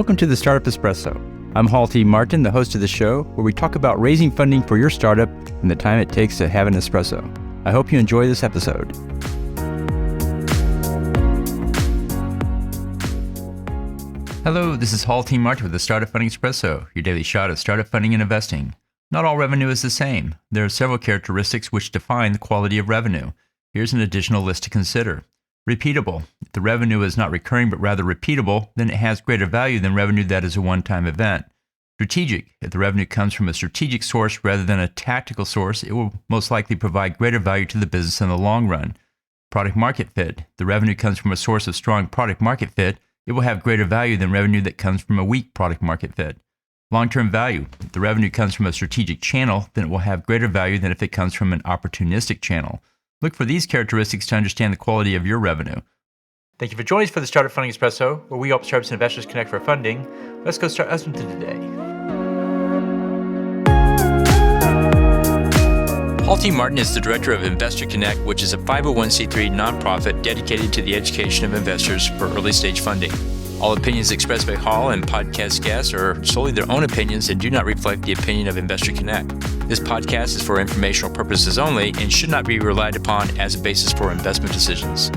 Welcome to the Startup Espresso. I'm Hall T. Martin, the host of the show, where we talk about raising funding for your startup and the time it takes to have an espresso. I hope you enjoy this episode. Hello, this is Hall T. Martin with the Startup Funding Espresso, your daily shot of startup funding and investing. Not all revenue is the same. There are several characteristics which define the quality of revenue. Here's an additional list to consider. Repeatable. If the revenue is not recurring but rather repeatable, then it has greater value than revenue that is a one-time event. Strategic. If the revenue comes from a strategic source rather than a tactical source, it will most likely provide greater value to the business in the long run. Product market fit. If the revenue comes from a source of strong product market fit, it will have greater value than revenue that comes from a weak product market fit. Long-term value. If the revenue comes from a strategic channel, then it will have greater value than if it comes from an opportunistic channel. Look for these characteristics to understand the quality of your revenue. Thank you for joining us for the Startup Funding Espresso, where we help startups and investors connect for funding. Let's go start listening to today. Hall T. Martin is the director of Investor Connect, which is a 501c3 nonprofit dedicated to the education of investors for early-stage funding. All opinions expressed by Hall and podcast guests are solely their own opinions and do not reflect the opinion of Investor Connect. This podcast is for informational purposes only and should not be relied upon as a basis for investment decisions.